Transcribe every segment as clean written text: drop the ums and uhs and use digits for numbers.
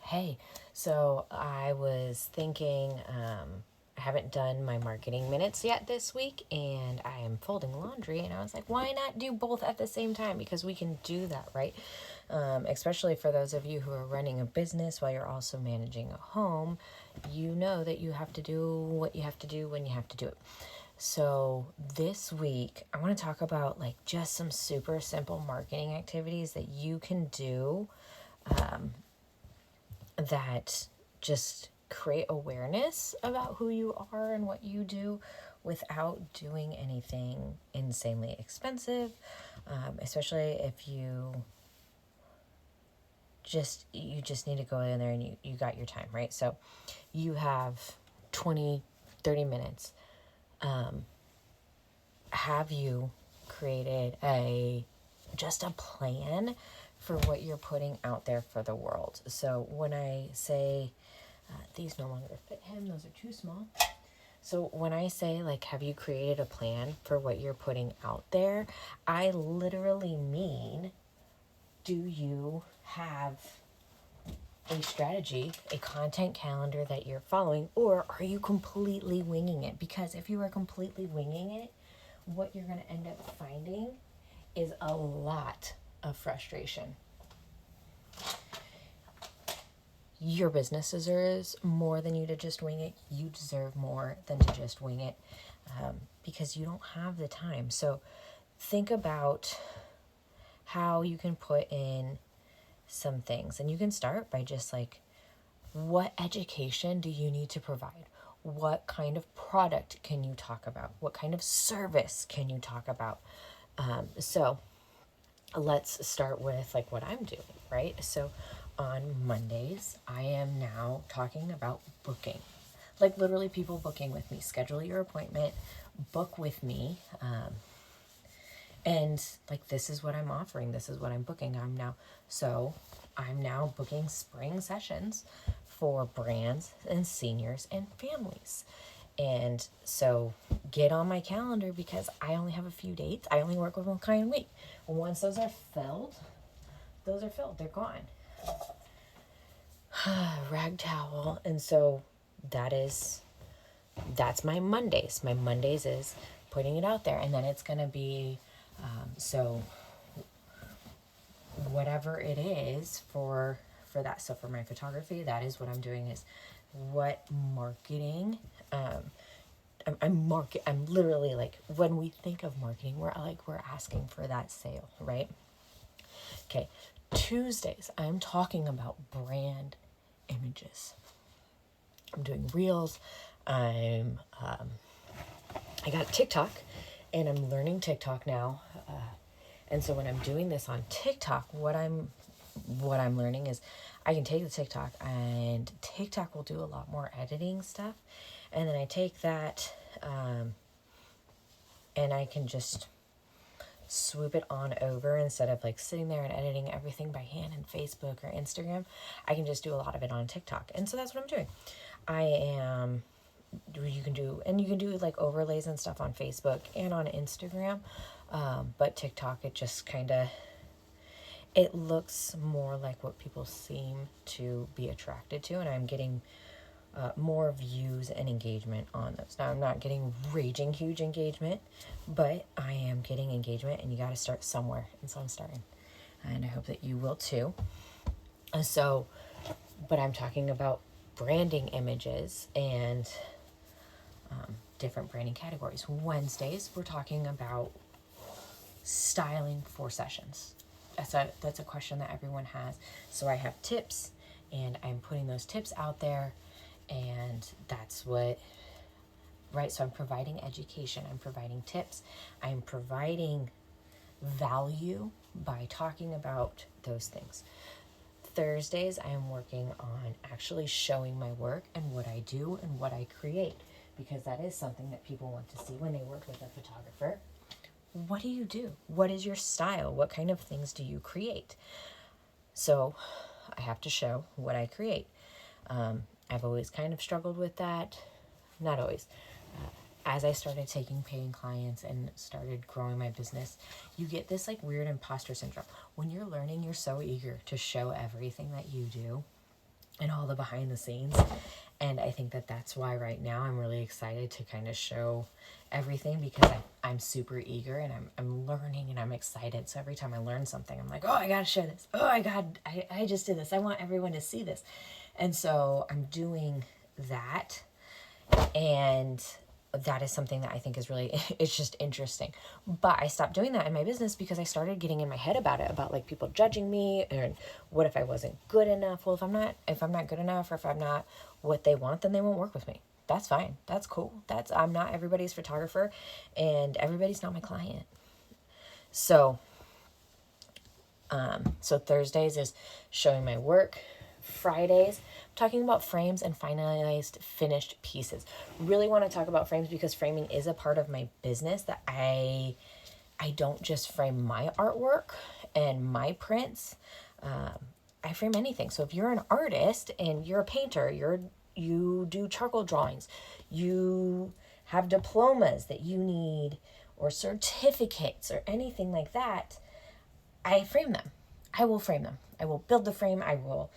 Hey, so I was thinking, I haven't done my marketing minutes yet this week, and I am folding laundry, and I was like, why not do both at the same time? Because we can do that, right? Especially for those of you who are running a business while you're also managing a home, you know that you have to do what you have to do when you have to do it. So this week, I want to talk about like just some super simple marketing activities that you can do that just create awareness about who you are and what you do without doing anything insanely expensive, especially if you just need to go in there and you got your time, right? So you have 20-30 minutes. Have you created a plan for what you're putting out there for the world? So when I say these no longer fit him, those are too small. So when I say, like, have you created a plan for what you're putting out there, I literally mean, do you have a strategy, a content calendar that you're following, or are you completely winging it? Because if you are completely winging it, what you're going to end up finding is a lot of frustration. Your business deserves more than you to just wing it. You deserve more than to just wing it, because you don't have the time. So think about how you can put in some things. And you can start by just like, what education do you need to provide? What kind of product can you talk about? What kind of service can you talk about? So let's start with like what I'm doing, right? So on Mondays, I am now talking about booking. Like literally people booking with me. Schedule your appointment, book with me. And like, this is what I'm offering. This is what I'm booking. I'm now booking spring sessions for brands and seniors and families. And so get on my calendar because I only have a few dates. I only work with one client a week. Once those are filled, they're gone. Rag towel. And so that's my Mondays. My Mondays is putting it out there, and then it's going to be, so whatever it is for that. So for my photography, that is what I'm doing, is what marketing, I'm literally like, when we think of marketing, we're asking for that sale, right? Okay. Tuesdays, I'm talking about brand images. I'm doing reels. I got TikTok, and I'm learning TikTok now. And so when I'm doing this on TikTok, what I'm learning is I can take the TikTok, and TikTok will do a lot more editing stuff. And then I take that, and I can just swoop it on over, instead of like sitting there and editing everything by hand in Facebook or Instagram. I can just do a lot of it on TikTok. And so that's what I'm doing. You can do like overlays and stuff on Facebook and on Instagram. But TikTok, it looks more like what people seem to be attracted to, and I'm getting more views and engagement on those. Now, I'm not getting raging huge engagement, but I am getting engagement, and you got to start somewhere. And so I'm starting, and I hope that you will too. But I'm talking about branding images and different branding categories. Wednesdays, we're talking about styling for sessions. That's a question that everyone has. So I have tips, and I'm putting those tips out there, and that's what, right? So I'm providing education, I'm providing tips, I'm providing value by talking about those things. Thursdays, I am working on actually showing my work and what I do and what I create, because that is something that people want to see when they work with a photographer. What do you do? What is your style? What kind of things do you create? So I have to show what I create. I've always kind of struggled with that. Not always. As I started taking paying clients and started growing my business, you get this like weird imposter syndrome. When you're learning, you're so eager to show everything that you do. and all the behind the scenes. And I think that that's why right now I'm really excited to kind of show everything, because I'm super eager and I'm learning and I'm excited. So every time I learn something, I'm like, oh, I got to share this. Oh, I just did this. I want everyone to see this. And so I'm doing that. And that is something that I think is really, it's just interesting. But I stopped doing that in my business because I started getting in my head about it, about like people judging me, and what if I wasn't good enough? Well, if I'm not good enough, or if I'm not what they want, then they won't work with me. That's fine. That's cool. I'm not everybody's photographer, and everybody's not my client. So, so Thursdays is showing my work. Fridays, talking about frames and finalized finished pieces. Really want to talk about frames because framing is a part of my business, that I don't just frame my artwork and my prints. I frame anything. So if you're an artist and you're a painter, you do charcoal drawings, you have diplomas that you need, or certificates or anything like that, I frame them. I will frame them. I will build the frame. I will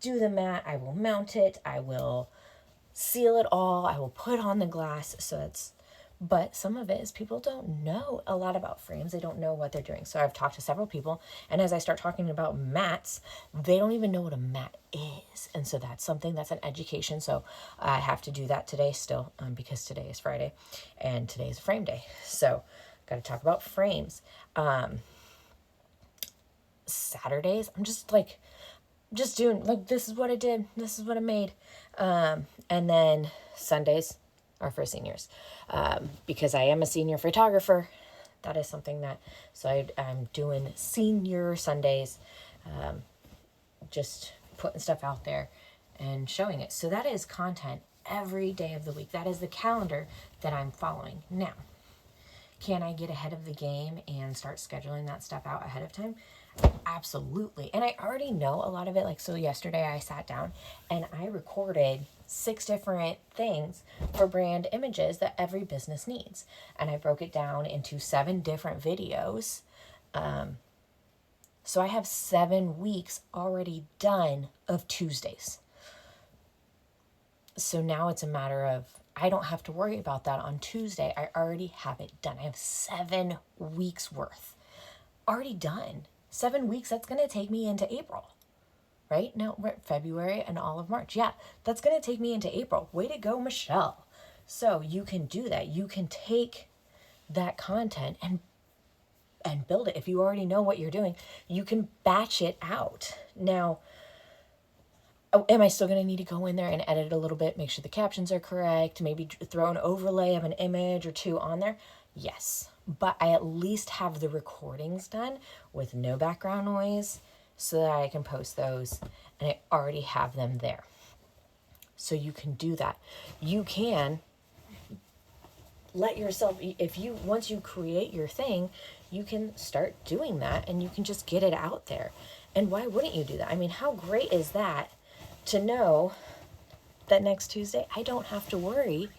do the mat. I will mount it. I will seal it all. I will put on the glass. But some of it is people don't know a lot about frames. They don't know what they're doing. So I've talked to several people, and as I start talking about mats, they don't even know what a mat is. And so that's an education. So I have to do that today still, because today is Friday and today is frame day. So got to talk about frames. Saturdays, I'm just doing, like, this is what I did, this is what I made. And then Sundays are for seniors, because I am a senior photographer. That is something that, so I'm doing senior Sundays, just putting stuff out there and showing it. So that is content every day of the week. That is the calendar that I'm following. Now, can I get ahead of the game and start scheduling that stuff out ahead of time? Absolutely. And I already know a lot of it. Like, so yesterday I sat down and I recorded 6 different things for brand images that every business needs. And I broke it down into 7 different videos. So I have 7 weeks already done of Tuesdays. So now it's a matter of, I don't have to worry about that on Tuesday. I already have it done. I have 7 weeks worth already done. 7 weeks, that's going to take me into April, right? Now we're at February and all of March. Yeah, that's going to take me into April. Way to go, Michelle. So you can do that. You can take that content and build it. If you already know what you're doing, you can batch it out. Now, am I still going to need to go in there and edit it a little bit, make sure the captions are correct, maybe throw an overlay of an image or 2 on there? Yes. But I at least have the recordings done with no background noise so that I can post those, and I already have them there. So you can do that. You can let yourself, once you create your thing, you can start doing that and you can just get it out there. And why wouldn't you do that? I mean, how great is that to know that next Tuesday I don't have to worry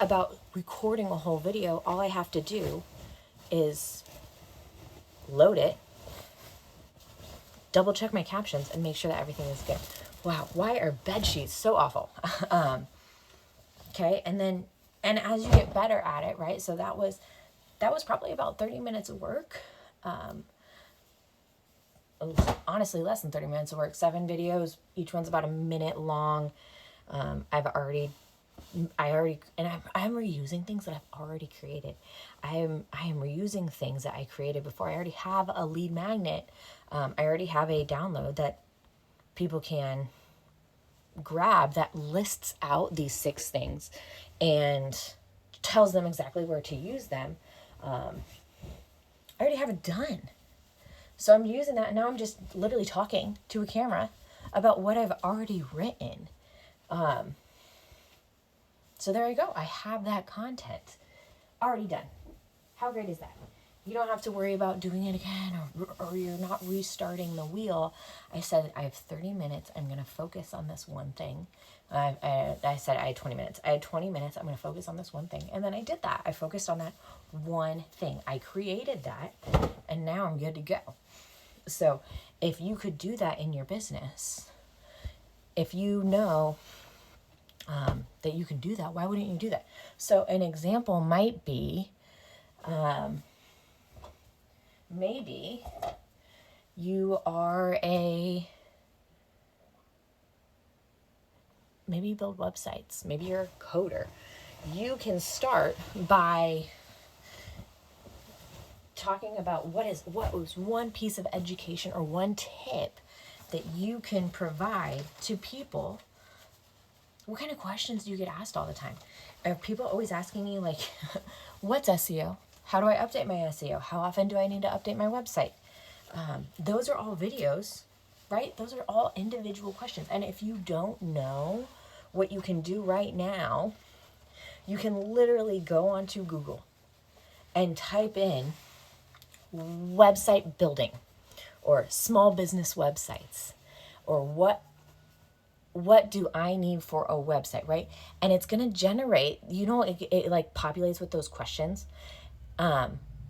about recording a whole video. All I have to do is load it, double check my captions, and make sure that everything is good. Wow, why are bed sheets so awful? Okay, and as you get better at it, right? So that was probably about 30 minutes of work. Honestly, less than 30 minutes of work. 7 videos, each one's about a minute long. I'm reusing things that I've already created. I am reusing things that I created before. I already have a lead magnet. I already have a download that people can grab that lists out these 6 things and tells them exactly where to use them. I already have it done. So I'm using that, and now I'm just literally talking to a camera about what I've already written. So there you go. I have that content already done. How great is that? You don't have to worry about doing it again, or you're not restarting the wheel. I said I have 30 minutes. I'm going to focus on this one thing. I said I had 20 minutes. I had 20 minutes. I'm going to focus on this one thing. And then I did that. I focused on that one thing. I created that, and now I'm good to go. So if you could do that in your business, if you know that you can do that, why wouldn't you do that? So an example might be, maybe you are maybe you build websites, maybe you're a coder. You can start by talking about what was one piece of education or one tip that you can provide to people. What kind of questions do you get asked all the time? Are people always asking you, like, what's SEO? How do I update my SEO? How often do I need to update my website? Those are all videos, right? Those are all individual questions. And if you don't know what you can do right now, you can literally go onto Google and type in website building or small business websites, or what do I need for a website, right? And it's going to generate, it like populates with those questions.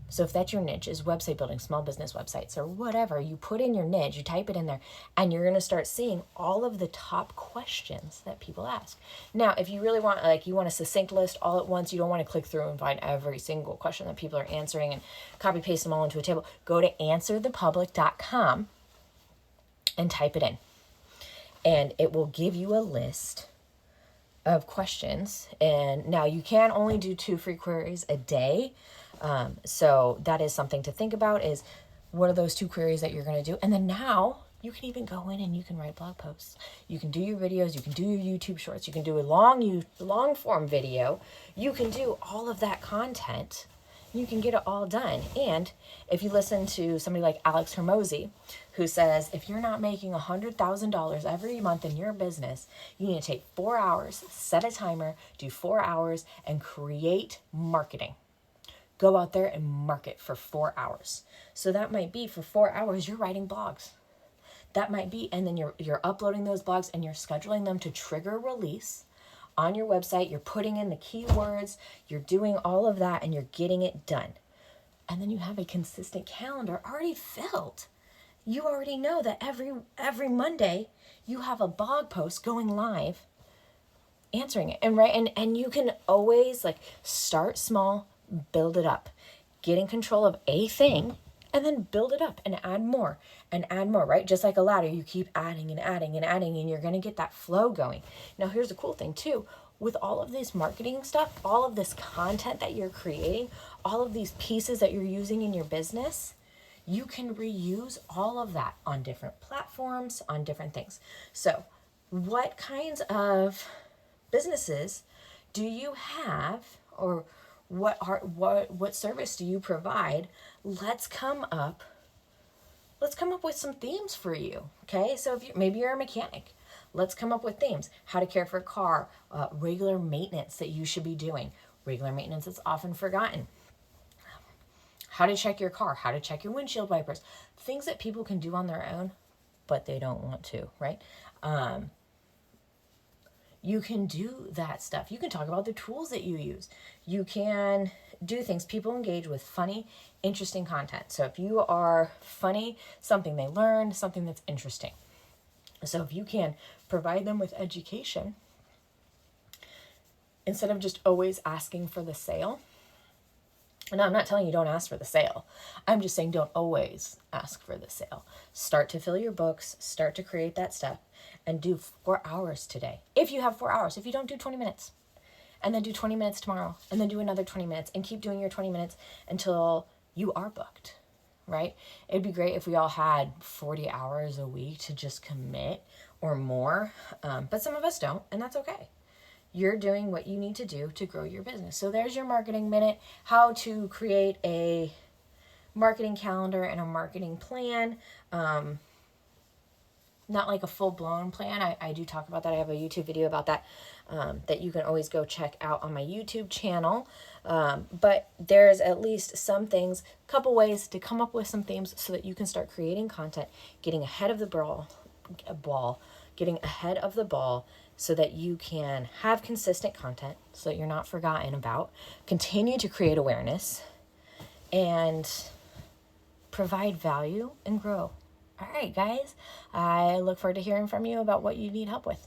So if that's your niche, is website building, small business websites, or whatever, you put in your niche, you type it in there, and you're going to start seeing all of the top questions that people ask. Now, if you really want, you want a succinct list all at once, you don't want to click through and find every single question that people are answering and copy paste them all into a table, go to answerthepublic.com and type it in. And it will give you a list of questions. And now you can only do 2 free queries a day. So that is something to think about, is what are those 2 queries that you're going to do? And then now you can even go in and you can write blog posts. You can do your videos. You can do your YouTube shorts. You can do a long form video. You can do all of that content. You can get it all done. And if you listen to somebody like Alex Hormozy, who says, if you're not making $100,000 every month in your business, you need to take 4 hours, set a timer, do 4 hours, and create marketing. Go out there and market for 4 hours. So that might be for 4 hours, you're writing blogs. That might be, and then you're uploading those blogs and you're scheduling them to trigger release on your website. You're putting in the keywords, you're doing all of that, and you're getting it done. And then you have a consistent calendar already filled. You already know that every Monday you have a blog post going live answering it. And you can always start small, build it up. Get in control of a thing and then build it up and add more, right? Just like a ladder, you keep adding and adding and adding, and you're going to get that flow going. Now, here's the cool thing too. With all of this marketing stuff, all of this content that you're creating, all of these pieces that you're using in your business, you can reuse all of that on different platforms, on different things. So what kinds of businesses do you have, or what service do you provide? Let's come up with some themes for you. Okay, so if maybe you're a mechanic, let's come up with themes. How to care for a car, regular maintenance that you should be doing. Regular maintenance is often forgotten. How to check your car, how to check your windshield wipers, things that people can do on their own, but they don't want to, right? You can do that stuff. You can talk about the tools that you use. You can do things. People engage with funny, interesting content. So if you are funny, something they learn, something that's interesting. So if you can provide them with education, instead of just always asking for the sale. And I'm not telling you don't ask for the sale. I'm just saying don't always ask for the sale. Start to fill your books, start to create that stuff, and do 4 hours today. If you have 4 hours, if you don't, do 20 minutes. And then do 20 minutes tomorrow, and then do another 20 minutes, and keep doing your 20 minutes until you are booked, right? It'd be great if we all had 40 hours a week to just commit or more, but some of us don't, and that's okay. You're doing what you need to do to grow your business. So there's your marketing minute, how to create a marketing calendar and a marketing plan. Not like a full-blown plan. I do talk about that. I have a YouTube video about that that you can always go check out on my YouTube channel. But there's at least some things, a couple ways to come up with some themes so that you can start creating content, getting ahead of the ball, so that you can have consistent content, so that you're not forgotten about, continue to create awareness, and provide value and grow. All right, guys. I look forward to hearing from you about what you need help with.